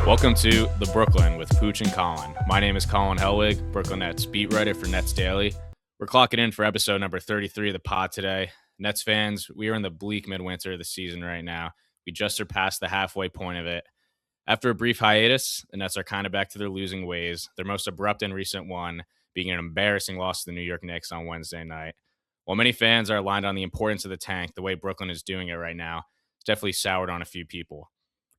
Welcome to The Brooklyn with Pooch and Colin. My name is Colin Helwig, Brooklyn Nets beat writer for Nets Daily. We're clocking in for episode number 33 of the pod today. Nets fans, we are in the bleak midwinter of the season right now. We just surpassed the halfway point of it. After a brief hiatus, the Nets are kind of back to their losing ways, their most abrupt and recent one being an embarrassing loss to the New York Knicks on Wednesday night. While many fans are aligned on the importance of the tank, the way Brooklyn is doing it right now, it's definitely soured on a few people.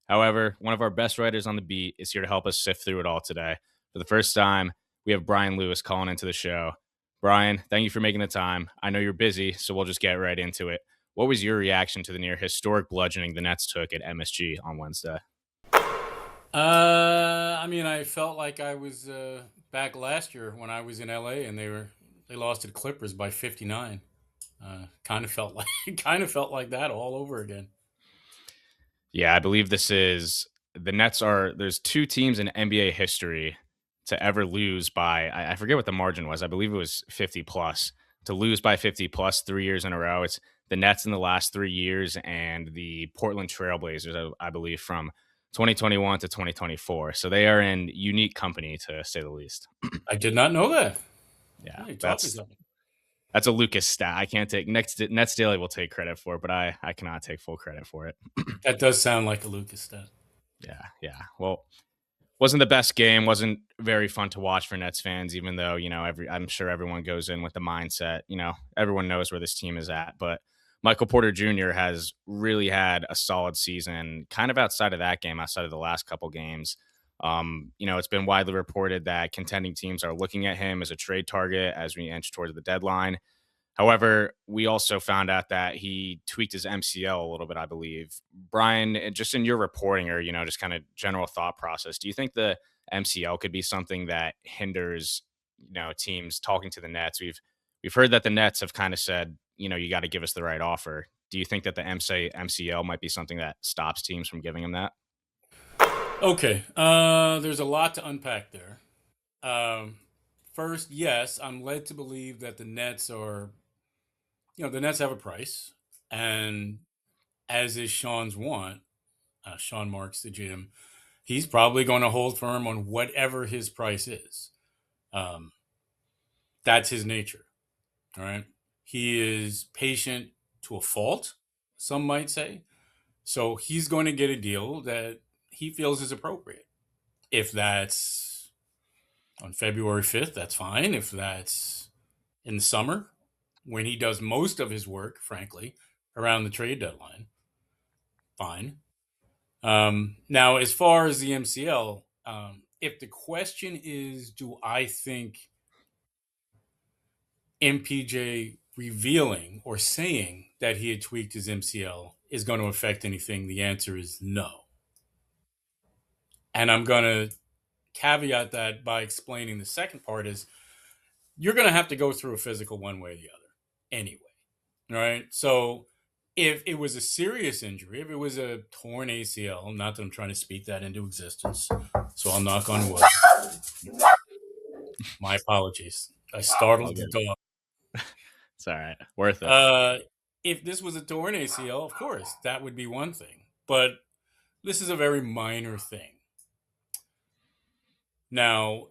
However, one of our best writers on the beat is here to help us sift through it all today. For the first time, we have Brian Lewis calling into the show. Brian, thank you for making the time. I know you're busy, so we'll just get right into it. What was your reaction to the near historic bludgeoning the Nets took at MSG on Wednesday? I felt like I was back last year when I was in LA and they lost to the Clippers by 59. Kind of felt like that all over again. Yeah, I believe this is the Nets are there's two teams in NBA history to ever lose by I forget what the margin was. I believe it was 50 plus. To lose by 50 plus 3 years in a row. It's the Nets in the last 3 years and the Portland Trailblazers, I believe, from 2021 to 2024. So they are in unique company to say the least. I did not know that. Yeah, Oh, you taught me that's something. that's a Lucas stat. I can't take Nets Daily will take credit for it, but I cannot take full credit for it. That does sound like a Lucas stat. Yeah. Well, wasn't the best game. Wasn't very fun to watch for Nets fans, even though, I'm sure everyone goes in with the mindset, everyone knows where this team is at. But Michael Porter Jr. has really had a solid season, kind of outside of that game, outside of the last couple games. It's been widely reported that contending teams are looking at him as a trade target as we inch towards the deadline. However, we also found out that he tweaked his MCL a little bit, I believe. Brian, just in your reporting or, just kind of general thought process, do you think the MCL could be something that hinders, teams talking to the Nets? We've heard that the Nets have kind of said, you got to give us the right offer. Do you think that the MCL might be something that stops teams from giving him that? Okay, there's a lot to unpack there. Um, First, yes, I'm led to believe that the Nets have a price, and as is Sean's want, Sean Marks, the GM, he's probably going to hold firm on whatever his price is. Um, that's his nature. All right. He is patient to a fault, some might say. So he's going to get a deal that he feels is appropriate. If that's on February 5th, that's fine. If that's in the summer, when he does most of his work, frankly, around the trade deadline, fine. Now, as far as the MCL, if the question is, do I think MPJ revealing or saying that he had tweaked his MCL is going to affect anything? The answer is no. And I'm going to caveat that by explaining the second part is you're going to have to go through a physical one way or the other anyway. All right. So if it was a serious injury, if it was a torn ACL, not that I'm trying to speak that into existence, so I'll knock on wood. My apologies. I All startled the good. dog. It's all right. Worth it. Uh, if this was a torn ACL, of course, that would be one thing. But this is a very minor thing. Now,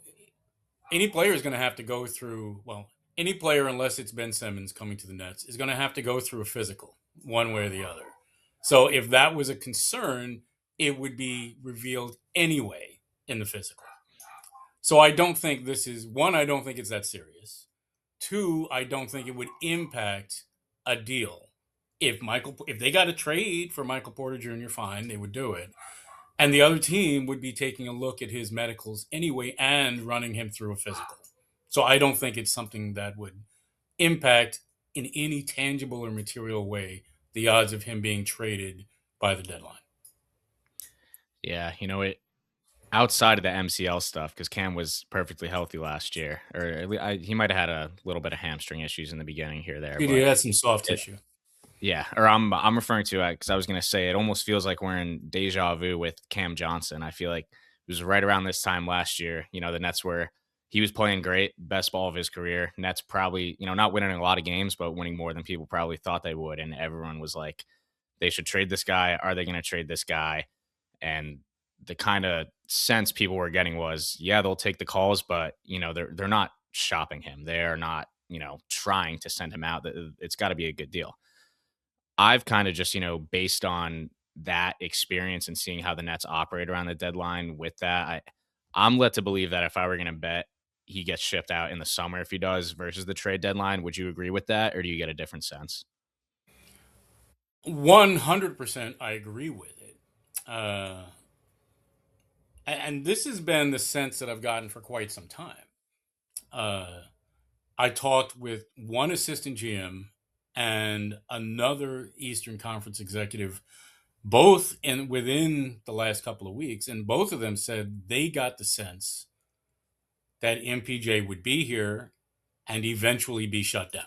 any player is going to have to go through, well, any player, unless it's Ben Simmons coming to the Nets, is going to have to go through a physical one way or the other. So if that was a concern, it would be revealed anyway in the physical. So I don't think this is, one, I don't think it's that serious. Two, I don't think it would impact a deal. If they got a trade for Michael Porter Jr., fine, they would do it. And the other team would be taking a look at his medicals anyway and running him through a physical. So I don't think it's something that would impact in any tangible or material way the odds of him being traded by the deadline. Yeah, it outside of the MCL stuff, because Cam was perfectly healthy last year, or he might have had a little bit of hamstring issues in the beginning here there, He but has some soft it, tissue. yeah, or I'm referring to because I was gonna say it almost feels like we're in deja vu with Cam Johnson. I feel like it was right around this time last year. The Nets were he was playing great, best ball of his career. Nets probably not winning a lot of games, but winning more than people probably thought they would, and everyone was like, they should trade this guy. Are they going to trade this guy? And the kind of sense people were getting was, yeah, they'll take the calls, but they're not shopping him. They're not trying to send him out. It's got to be a good deal. I've kind of just based on that experience and seeing how the Nets operate around the deadline. With that, I'm led to believe that if I were going to bet he gets shipped out in the summer, if he does, versus the trade deadline, would you agree with that, or do you get a different sense? 100% I agree with it. Uh, and this has been the sense that I've gotten for quite some time. Uh, I talked with one assistant GM and another Eastern Conference executive, both in within the last couple of weeks, and both of them said they got the sense that MPJ would be here and eventually be shut down,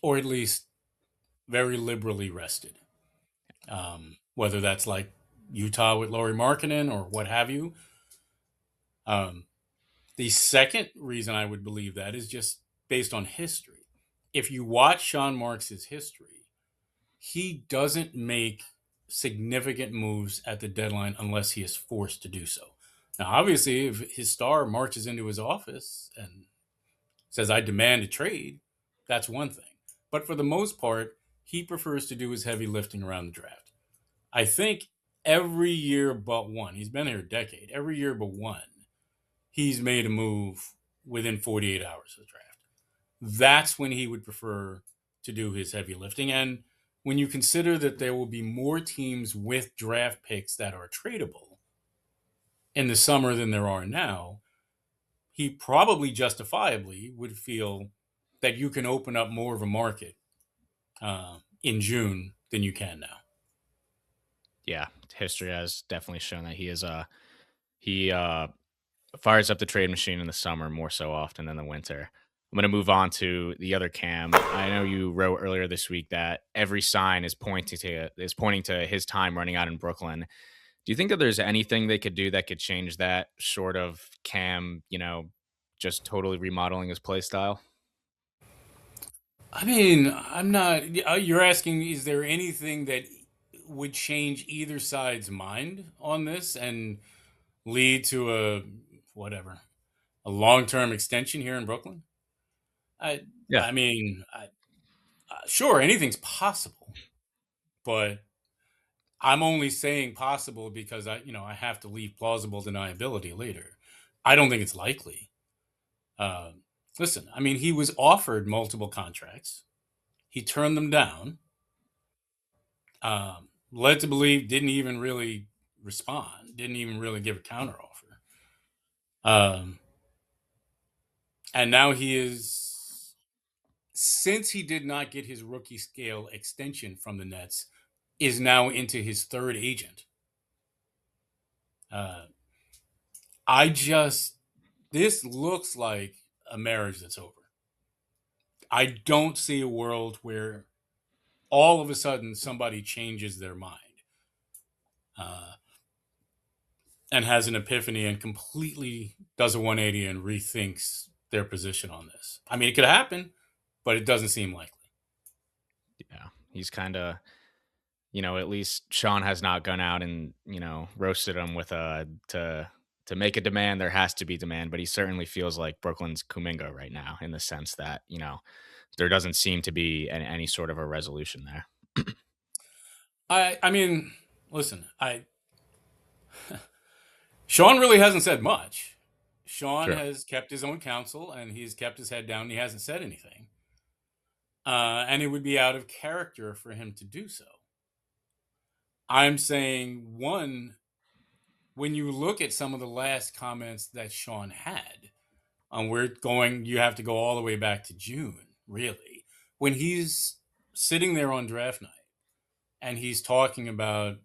or at least very liberally rested. Whether that's like Utah with Laurie Markkinen or what have you. Um, the second reason I would believe that is just based on history. If you watch Sean Marks' history, he doesn't make significant moves at the deadline unless he is forced to do so. Now, obviously, if his star marches into his office and says, I demand a trade, that's one thing. But for the most part, he prefers to do his heavy lifting around the draft. I think every year but one, he's been here a decade, every year but one, he's made a move within 48 hours of the draft. That's when he would prefer to do his heavy lifting. And when you consider that there will be more teams with draft picks that are tradable in the summer than there are now, he probably justifiably would feel that you can open up more of a market in June than you can now. Yeah, history has definitely shown that he fires up the trade machine in the summer more so often than the winter. I'm going to move on to the other Cam. I know you wrote earlier this week that every sign is pointing to his time running out in Brooklyn. Do you think that there's anything they could do that could change that, short of Cam, just totally remodeling his play style? I mean, I'm not. You're asking, is there anything that would change either side's mind on this and lead to a whatever, a long-term extension here in Brooklyn? I, Yeah, I mean, sure, anything's possible, but I'm only saying possible because I have to leave plausible deniability later. I don't think it's likely. Uh, Listen, I mean, he was offered multiple contracts. He turned them down. Led to believe didn't even really respond, didn't even really give a counteroffer. Um, and now he is, since he did not get his rookie scale extension from the Nets, is now into his third agent. Uh, this looks like a marriage that's over. I don't see a world where all of a sudden somebody changes their mind uh, and has an epiphany and completely does a 180 and rethinks their position on this. I mean, it could happen, but it doesn't seem likely. yeah. He's kind of, at least Sean has not gone out and, roasted him with to make a demand. There has to be demand, but he certainly feels like Brooklyn's Kuminga right now, in the sense that, there doesn't seem to be any sort of a resolution there. I mean, listen, I Sean really hasn't said much. Sean True. has kept his own counsel and he's kept his head down. And he hasn't said anything, and it would be out of character for him to do so. I'm saying one, when you look at some of the last comments that Sean had, you have to go all the way back to June, really, when he's sitting there on draft night and he's talking about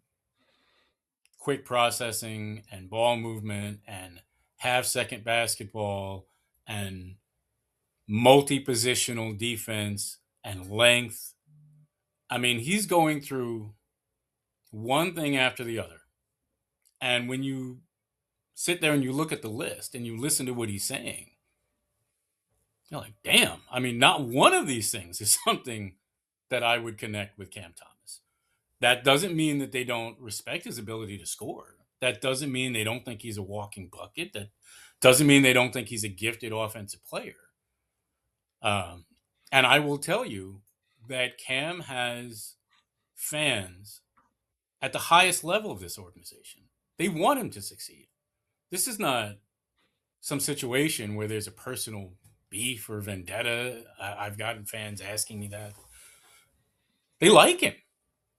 quick processing and ball movement and half second basketball and multi positional defense and length. I mean, he's going through one thing after the other. And when you sit there and you look at the list and you listen to what he's saying, you're like, damn. I mean, not one of these things is something that I would connect with Cam Thomas. That doesn't mean that they don't respect his ability to score. That doesn't mean they don't think he's a walking bucket. That doesn't mean they don't think he's a gifted offensive player. Um, and I will tell you that Cam has fans at the highest level of this organization. They want him to succeed. This is not some situation where there's a personal beef or vendetta. I've gotten fans asking me that. They like him.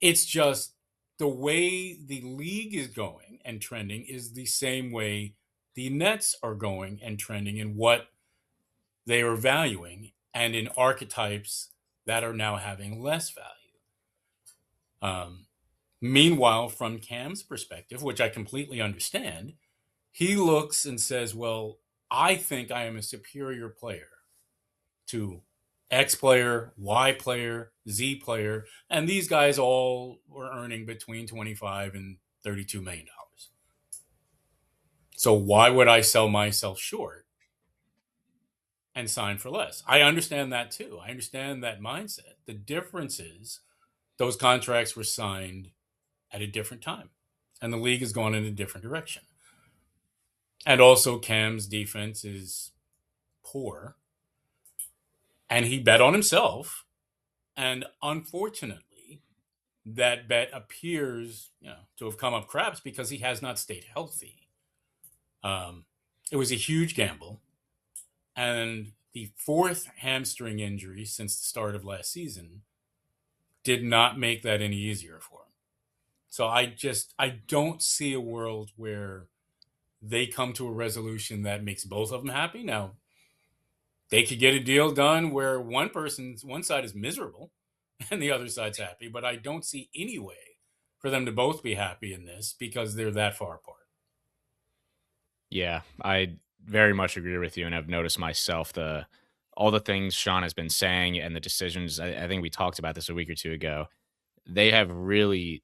It's just the way the league is going and trending is the same way the Nets are going and trending in what they are valuing and in archetypes that are now having less value. Um, Meanwhile, from Cam's perspective, which I completely understand, he looks and says, well, I think I am a superior player to X player, Y player, Z player, and these guys all were earning between 25 and $32 million. So why would I sell myself short and sign for less? I understand that too. I understand that mindset. The difference is those contracts were signed at a different time, and the league has gone in a different direction. And also, Cam's defense is poor, and he bet on himself. And unfortunately, that bet appears, to have come up craps because he has not stayed healthy. Um, it was a huge gamble, and the fourth hamstring injury since the start of last season did not make that any easier for him. So I don't see a world where they come to a resolution that makes both of them happy. Now, they could get a deal done where one side is miserable and the other side's happy, but I don't see any way for them to both be happy in this because they're that far apart. Yeah, I very much agree with you, and I've noticed myself the all the things Sean has been saying and the decisions. I think we talked about this a week or two ago. They have really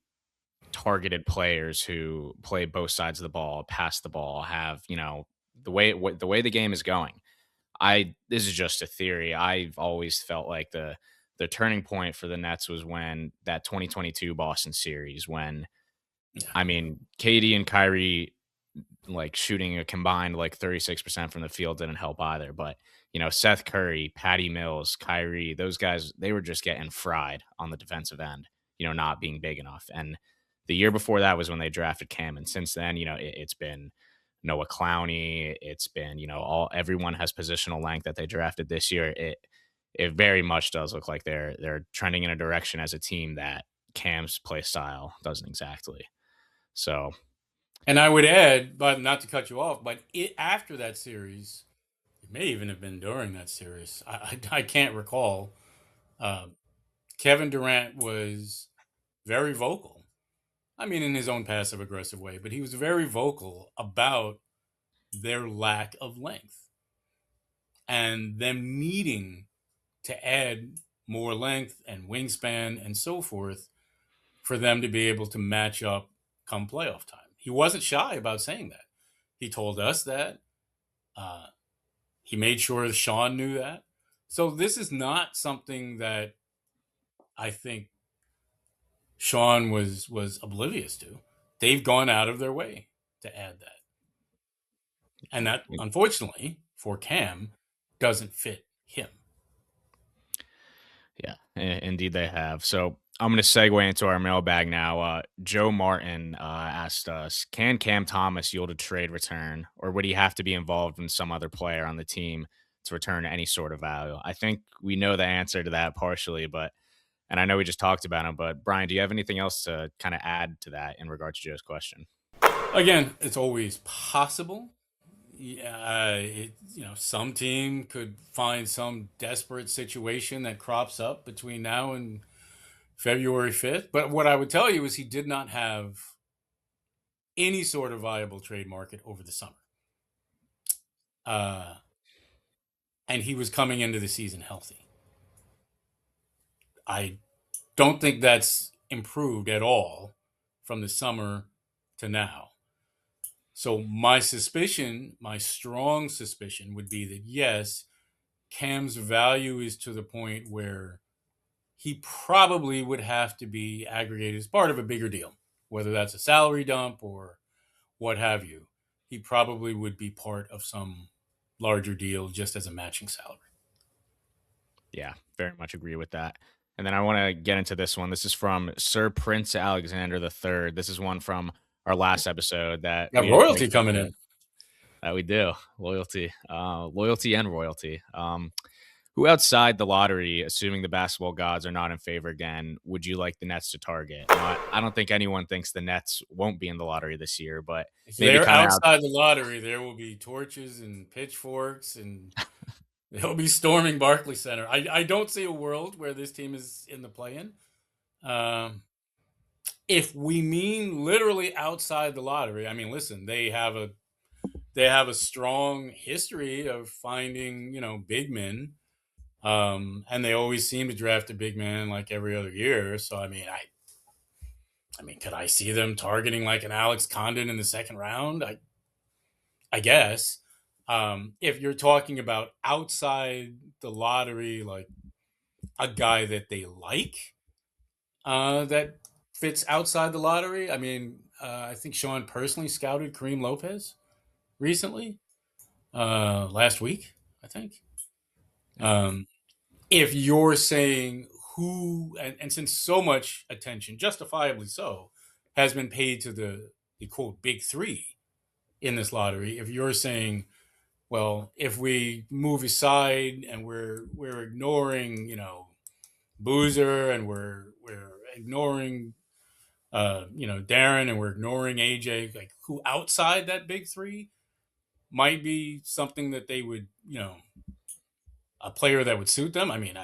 targeted players who play both sides of the ball, pass the ball, have the way the game is going. I This is just a theory. I've always felt like the turning point for the Nets was when that 2022 Boston series when Yeah. I mean KD and Kyrie like shooting a combined like 36% from the field didn't help either. But, Seth Curry, Patty Mills, Kyrie, those guys, they were just getting fried on the defensive end, not being big enough. And the year before that was when they drafted Cam. And since then, it's been Noah Clowney. It's been, everyone has positional length that they drafted this year. It very much does look like they're trending in a direction as a team that Cam's play style doesn't exactly. So And I would add, but not to cut you off, but after that series, it may even have been during that series. I can't recall. Um, Kevin Durant was very vocal. I mean, in his own passive aggressive way, but he was very vocal about their lack of length and them needing to add more length and wingspan and so forth for them to be able to match up come playoff time. He wasn't shy about saying that. He told us that. Uh, he made sure Sean knew that. So this is not something that I think Sean was oblivious to. They've gone out of their way to add that. And that, unfortunately, for Cam, doesn't fit him. yeah, indeed they have. So I'm going to segue into our mailbag now. Joe Martin asked us, can Cam Thomas yield a trade return, or would he have to be involved in some other player on the team to return any sort of value? I think we know the answer to that partially, and I know we just talked about him, but Brian, do you have anything else to kind of add to that in regards to Joe's question? Again, it's always possible. Yeah, some team could find some desperate situation that crops up between now and February 5th. But what I would tell you is he did not have any sort of viable trade market over the summer. Uh, and he was coming into the season healthy. I don't think that's improved at all from the summer to now. So my suspicion, my strong suspicion would be that yes, Cam's value is to the point where he probably would have to be aggregated as part of a bigger deal, whether that's a salary dump or what have you, he probably would be part of some larger deal just as a matching salary. Yeah, very much agree with that. And then I want to get into this one. This is from Sir Prince Alexander the Third. This is one from our last episode that Got we didn't make royalty it coming to. in. That we do. Loyalty and royalty. Who outside the lottery, assuming the basketball gods are not in favor again, would you like the Nets to target? I don't think anyone thinks the Nets won't be in the lottery this year, but If maybe they're kind of outside the lottery, there will be torches and pitchforks, and they'll be storming Barclays Center. I don't see a world where this team is in the play-in. Um, if we mean literally outside the lottery, I mean, listen, they have a strong history of finding big men, and they always seem to draft a big man like every other year. So I mean, could I see them targeting like an Alex Condon in the second round? I guess. If you're talking about outside the lottery, like a guy that they like, that fits outside the lottery. I mean, I think Sean personally scouted Kareem Lopez recently, last week, I think. yeah, Um, if you're saying who, and since so much attention, justifiably so, has been paid to the quote big three in this lottery, if you're saying, well, if we move aside and we're ignoring, Boozer, and we're ignoring Darren, and we're ignoring AJ, like who outside that big three might be something that they would, a player that would suit them. I mean,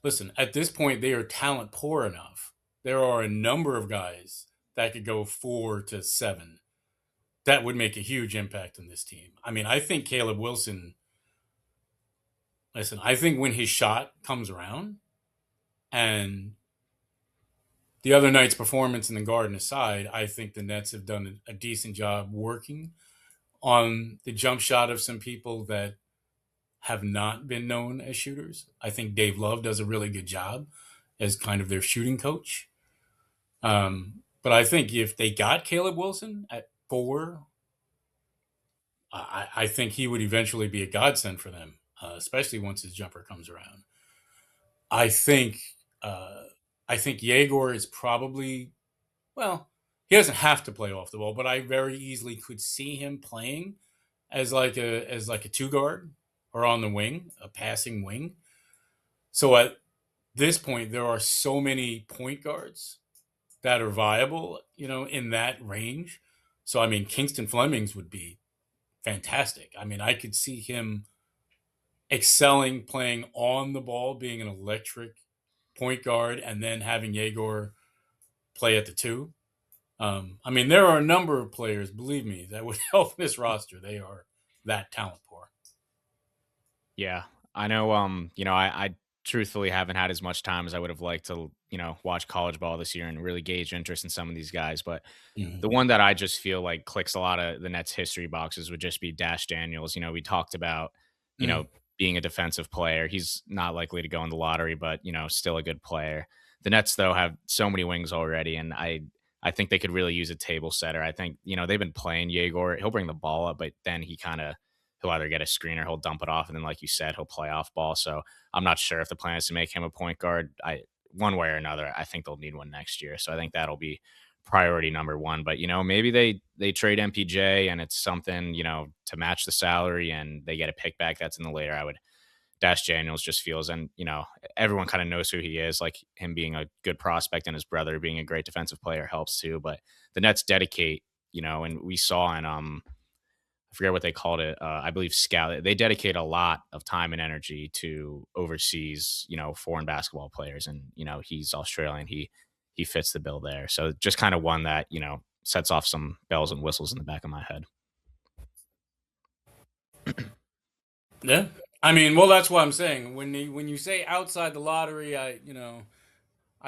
listen, at this point, they are talent poor enough. There are a number of guys that could go 4 to 7 that would make a huge impact on this team. I mean, I think Caleb Wilson, listen, I think when his shot comes around, and the other night's performance in the Garden aside, I think the Nets have done a decent job working on the jump shot of some people that have not been known as shooters. I think Dave Love does a really good job as kind of their shooting coach. But I think if they got Caleb Wilson at 4, I think he would eventually be a godsend for them, especially once his jumper comes around. I think uh, I think Yegor is probably, well, he doesn't have to play off the ball, but I very easily could see him playing as like a two guard or on the wing, a passing wing. So at this point, there are so many point guards that are viable, in that range. So I mean, Kingston Flemings would be fantastic. I mean, I could see him excelling playing on the ball, being an electric point guard, and then having Yegor play at the two. I mean, there are a number of players, believe me, that would help this roster. They are that talent poor. yeah. I know. I truthfully haven't had as much time as I would have liked to, watch college ball this year and really gauge interest in some of these guys. But Mhm. the one that I just feel like clicks a lot of the Nets history boxes would just be Dash Daniels. We talked about, you Mm. know, being a defensive player. He's not likely to go in the lottery, but still a good player. The Nets though have so many wings already, and I think they could really use a table setter. I think, they've been playing Yegor. He'll bring the ball up, but then he'll either get a screen or he'll dump it off, and then like you said, he'll play off ball. So I'm not sure if the plan is to make him a point guard. One way or another, I think they'll need one next year. So I think that'll be priority number one. But maybe they trade MPJ and it's something to match the salary, and they get a pick back that's in the later. I would Dash Daniels just feels, and everyone kind of knows who he is. Like him being a good prospect and his brother being a great defensive player helps too. But the Nets dedicate, and we saw in I forget what they called it. I believe scout. They dedicate a lot of time and energy to overseas, foreign basketball players, and he's Australian. He fits the bill there. So just kind of one that sets off some bells and whistles in the back of my head. Yeah. I mean, well, that's what I'm saying. When you say outside the lottery, I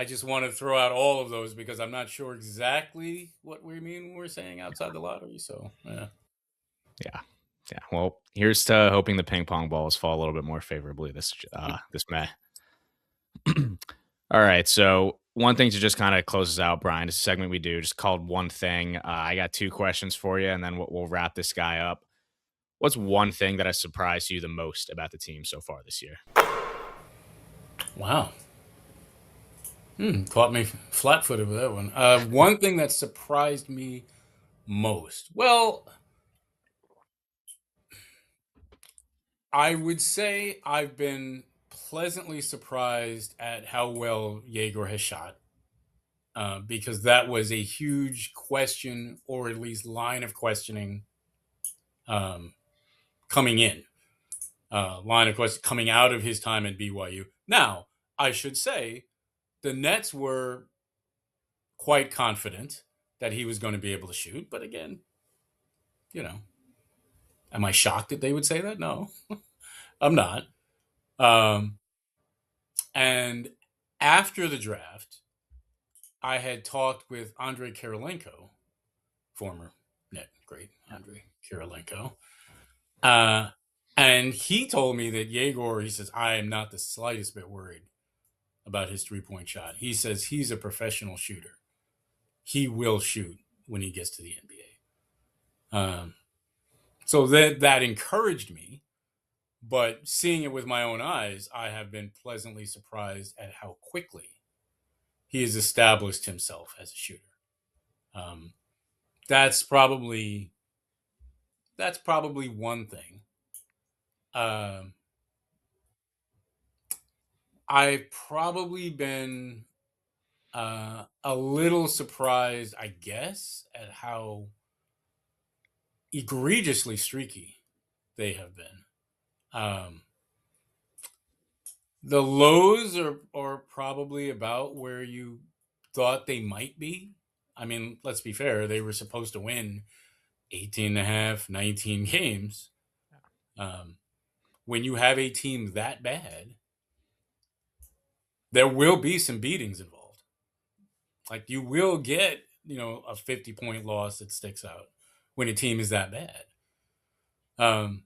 just want to throw out all of those because I'm not sure exactly what we mean when we're saying outside the lottery. So, yeah. Yeah. Yeah. Well, here's to hoping the ping pong balls fall a little bit more favorably this May. All right. So one thing to just kind of close us out, Brian. It's a segment we do just called One Thing. I got two questions for you, and then we'll wrap this guy up. What's one thing that has surprised you the most about the team so far this year? Wow. Caught me flat-footed with that one. One thing that surprised me most. Well, I would say I've been pleasantly surprised at how well Yegor has shot, because that was a huge question, or at least line of questioning, um, coming in. Line of question coming out of his time at BYU. Now, I should say the Nets were quite confident that he was going to be able to shoot, but again, you know, am I shocked that they would say that? No, I'm not. Um, and after the draft, I had talked with Andrei Kirilenko, former net great Andrei Kirilenko, uh, and he told me that Yegor. He says I am not the slightest bit worried about his 3-point shot. He says he's a professional shooter. He will shoot when he gets to the NBA. So that encouraged me. But seeing it with my own eyes, I have been pleasantly surprised at how quickly he has established himself as a shooter. Um, that's probably one thing. Um, I've probably been a little surprised, I guess, at how egregiously streaky they have been. Um, the lows are probably about where you thought they might be. I mean, let's be fair. They were supposed to win 18 and a half, 19 games. Um, when you have a team that bad, there will be some beatings involved. Like you will get, a 50-point loss that sticks out when a team is that bad. Um,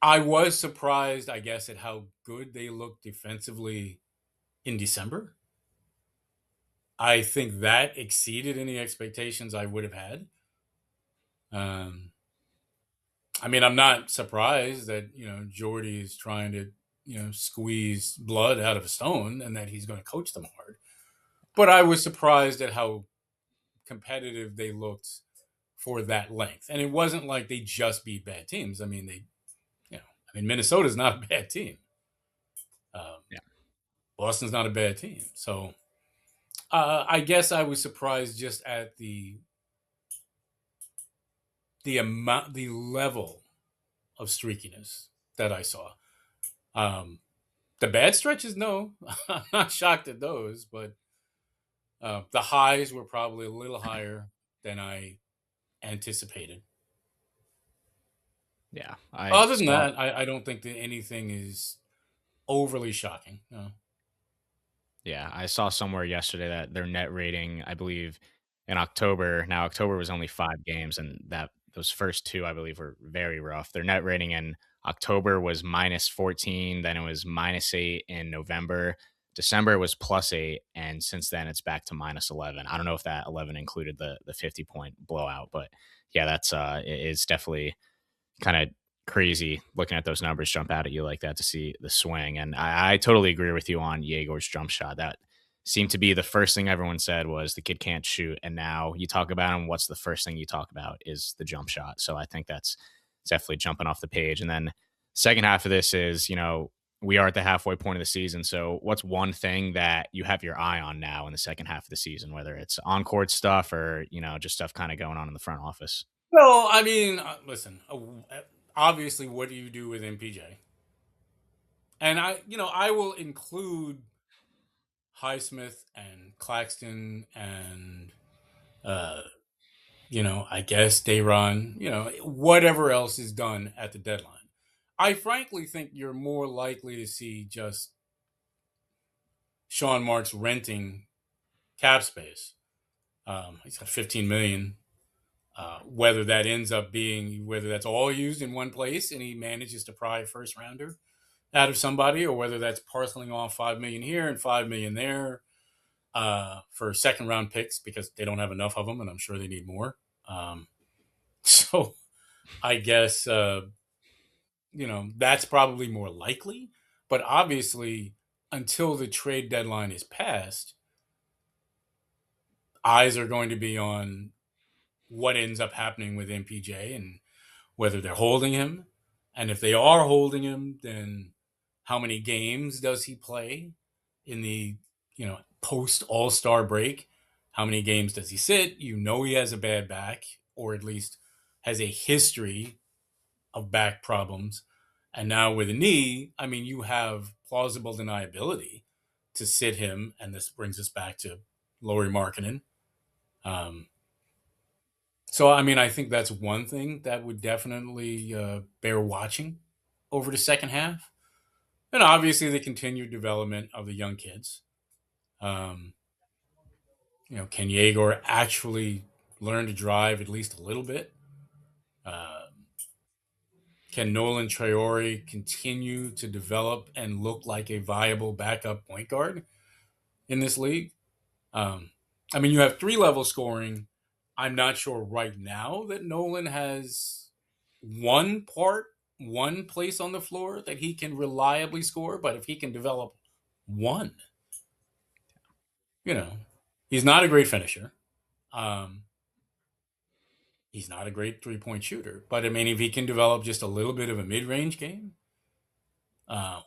I was surprised, I guess, at how good they looked defensively in December. I think that exceeded any expectations I would have had. Um, I mean, I'm not surprised that Jordy is trying to squeeze blood out of a stone and that he's going to coach them hard. But I was surprised at how competitive they looked for that length, and it wasn't like they just beat bad teams. I mean, Minnesota's not a bad team. Um, Yeah. Boston's not a bad team. So I guess I was surprised just at the level of streakiness that I saw. The bad stretches, no, I'm not shocked at those, but the highs were probably a little higher than I anticipated. Yeah. I Other than saw that, I don't think that anything is overly shocking. No. Yeah, I saw somewhere yesterday that their net rating, I believe, in October. Now, October was only 5 games, and that those first two, I believe, were very rough. Their net rating in October was -14, then it was -8 in November. December was +8, and since then it's back to -11. I don't know if that 11 included the 50-point blowout, but yeah, that's it's definitely kind of crazy looking at those numbers jump out at you like that to see the swing. And I totally agree with you on Yegor's jump shot. That seemed to be the first thing everyone said was the kid can't shoot. And now you talk about him, what's the first thing you talk about is the jump shot. So I think that's definitely jumping off the page. And then second half of this is, we are at the halfway point of the season. So what's one thing that you have your eye on now in the second half of the season, whether it's on court stuff or, just stuff kind of going on in the front office? Well, I mean, listen. Obviously, what do you do with MPJ? And I will include Highsmith and Claxton and uh, I guess Dayron, whatever else is done at the deadline. I frankly think you're more likely to see just Sean Marks renting cap space. He's got 15 million. Whether that ends up being whether that's all used in one place and he manages to pry a first rounder out of somebody, or whether that's parceling off 5 million here and 5 million there. for second round picks because they don't have enough of them, and I'm sure they need more. Um, so I guess that's probably more likely. But obviously, until the trade deadline is passed, eyes are going to be on what ends up happening with MPJ and whether they're holding him. And if they are holding him, then how many games does he play in the, post All-Star break? How many games does he sit? He has a bad back, or at least has a history of back problems. And now with a knee, I mean, you have plausible deniability to sit him. And this brings us back to Lauri Markkinen. Um, so, I mean, I think that's one thing that would definitely bear watching over the second half. And obviously, the continued development of the young kids. Um, can Yegor actually learn to drive at least a little bit? Uh, can Nolan Traore continue to develop and look like a viable backup point guard in this league? Um, I mean, you have three level scoring. I'm not sure right now that Nolan has one place on the floor that he can reliably score, but if he can develop one, you know, he's not a great finisher. Um, he's not a great 3-point shooter, but I mean, if he can develop just a little bit of a mid range game,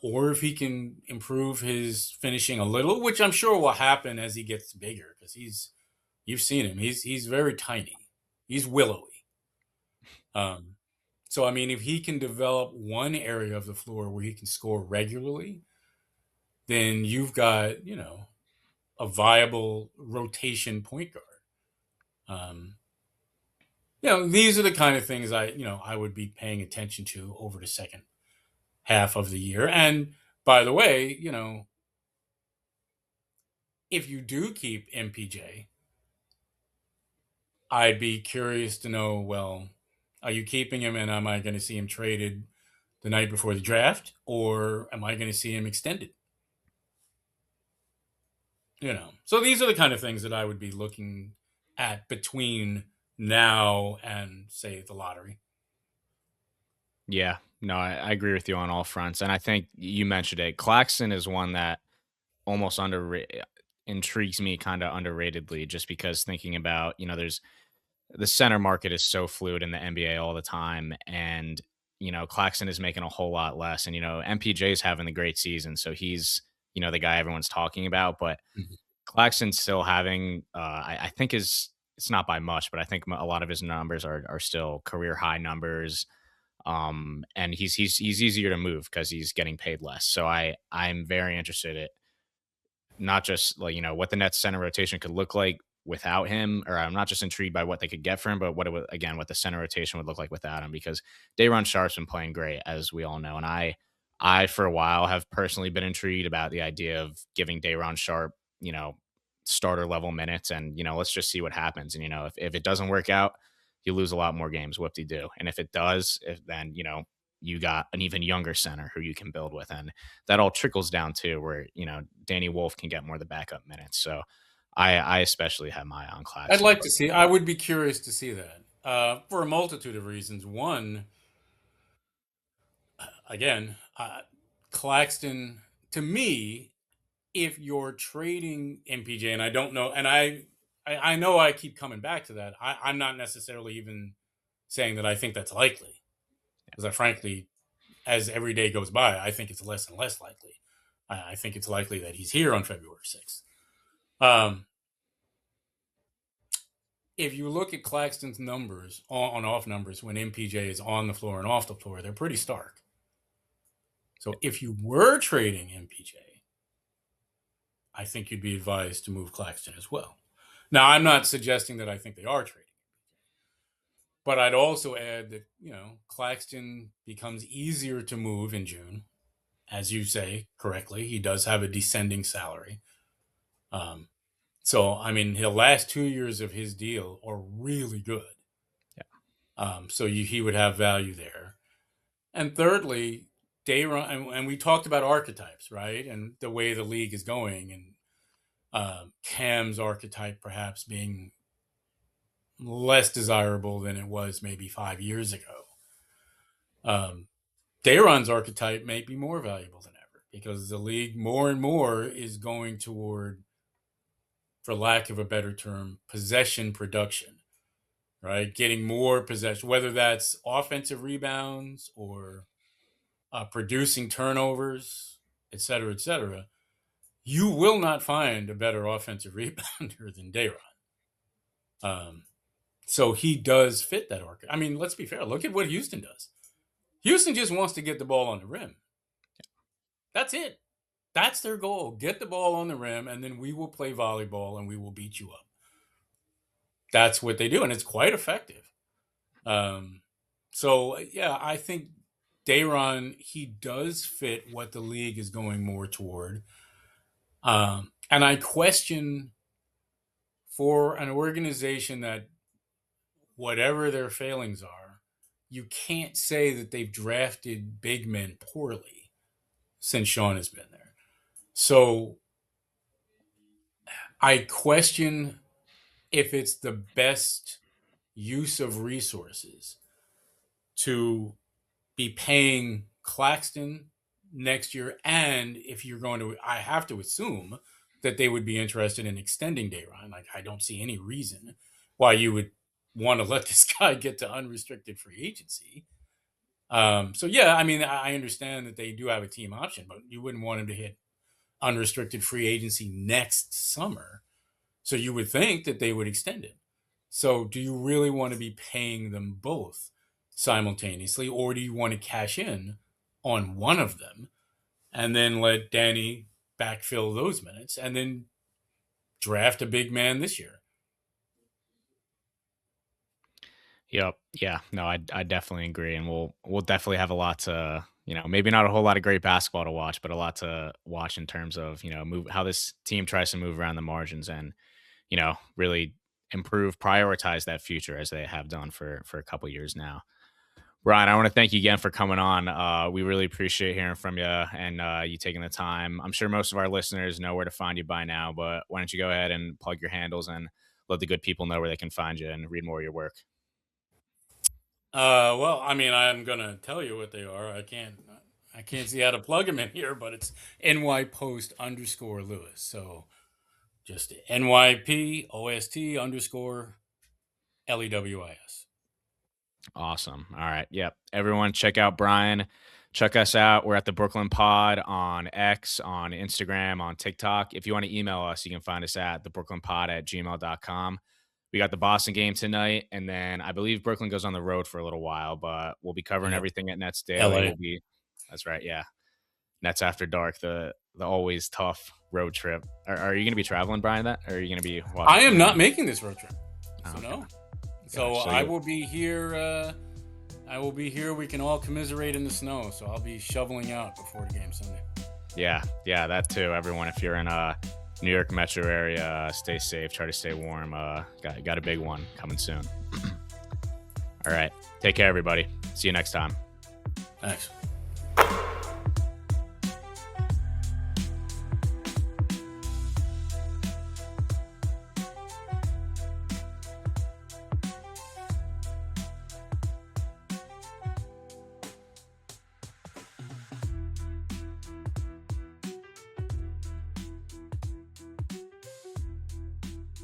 or if he can improve his finishing a little, which I'm sure will happen as he gets bigger, because you've seen him, he's very tiny, he's willowy. Um, so I mean, if he can develop one area of the floor where he can score regularly, then you've got a viable rotation point guard. Um, these are the kind of things I would be paying attention to over the second half of the year. And by the way, if you do keep MPJ, I'd be curious to know, well, are you keeping him and am I going to see him traded the night before the draft or am I going to see him extended? So these are the kind of things that I would be looking at between now and, say, the lottery. Yeah, no, I agree with you on all fronts, and I think you mentioned it. Claxton is one that almost intrigues me kind of underratedly, just because thinking about there's the center market is so fluid in the NBA all the time, and Claxton is making a whole lot less, and MPJ is having the great season, so he's the guy everyone's talking about, but Mhm. Claxton's still having, I think it's not by much, but I think a lot of his numbers are still career high numbers. And he's easier to move because he's getting paid less. So I'm very interested in not just like what the Nets center rotation could look like without him, or I'm not just intrigued by what they could get for him, but what it would again what the center rotation would look like without him. Because Day'Ron Sharp's been playing great, as we all know, and I for a while have personally been intrigued about the idea of giving Day'Ron Sharp starter level minutes, and let's just see what happens. And if it doesn't work out, you lose a lot more games. Whoop de do. And if it does, then you got an even younger center who you can build with, and that all trickles down to where Danny Wolf can get more of the backup minutes. So I especially have my eye on I'd Claxton. like to see. I would be curious to see that for a multitude of reasons. One, again, Claxton. To me, if you're trading MPJ, and I don't know, and I know I keep coming back to that. I'm not necessarily even saying that I think that's likely, because I frankly, as every day goes by, I think it's less and less likely. I think it's likely that he's here on February 6th. Um, if you look at Claxton's numbers on off numbers when MPJ is on the floor and off the floor, they're pretty stark. So if you were trading MPJ, I think you'd be advised to move Claxton as well. Now, I'm not suggesting that I think they are trading, but I'd also add that, Claxton becomes easier to move in June. As you say correctly, he does have a descending salary. Um, so, I mean, the last 2 years of his deal are really good. Yeah. So he would have value there. And thirdly, Day'Ron, and we talked about archetypes, right? And the way the league is going. And Cam's archetype perhaps being less desirable than it was maybe 5 years ago. Dayron's archetype may be more valuable than ever because the league more and more is going toward, for lack of a better term, possession production, right? Getting more possession, whether that's offensive rebounds or producing turnovers, et cetera, et cetera. You will not find a better offensive rebounder than Dayron. So he does fit that archetype. I mean, let's be fair. Look at what Houston does. Houston just wants to get the ball on the rim. That's it. That's their goal. Get the ball on the rim, and then we will play volleyball and we will beat you up. That's what they do, and it's quite effective. So, yeah, I think Dayron, he does fit what the league is going more toward. And I question, for an organization that, whatever their failings are, you can't say that they've drafted big men poorly since Sean has been there. So I question if it's the best use of resources to be paying Claxton next year. And if you're going to, I have to assume that they would be interested in extending Dayron. Like, I don't see any reason why you would want to let this guy get to unrestricted free agency. So, yeah, I mean, I understand that they do have a team option, but you wouldn't want him to hit unrestricted free agency next summer. So you would think that they would extend it. So do you really want to be paying them both simultaneously, or do you want to cash in on one of them and then let Danny backfill those minutes and then draft a big man this year? Yep. Yeah. No, I definitely agree, and we'll definitely have a lot to, maybe not a whole lot of great basketball to watch, but a lot to watch in terms of, move how this team tries to move around the margins and, really improve, prioritize that future as they have done for a couple years now. Brian, I want to thank you again for coming on. We really appreciate hearing from you and you taking the time. I'm sure most of our listeners know where to find you by now, but why don't you go ahead and plug your handles and let the good people know where they can find you and read more of your work. Well, I mean, I'm gonna tell you what they are. I can't see how to plug them in here, but it's NYPost_Lewis. So just NYPOST_LEWIS. Awesome. All right. Yep. Everyone check out Brian. Check us out. We're at the Brooklyn Pod on X, on Instagram, on TikTok. If you want to email us, you can find us at thebrooklynpod@gmail.com. We got the Boston game tonight, and then I believe Brooklyn goes on the road for a little while, but we'll be covering Yep. everything at Nets Daily. LA. That's right. Yeah. Nets After Dark, the always tough road trip. Are you going to be traveling, Brian, or are you going to be watching? I am not making this road trip. So okay. no. So I will be here. We can all commiserate in the snow. So I'll be shoveling out before the game Sunday. Yeah, that too. Everyone, if you're in New York metro area, stay safe. Try to stay warm. Got a big one coming soon. All right. Take care, everybody. See you next time. Thanks.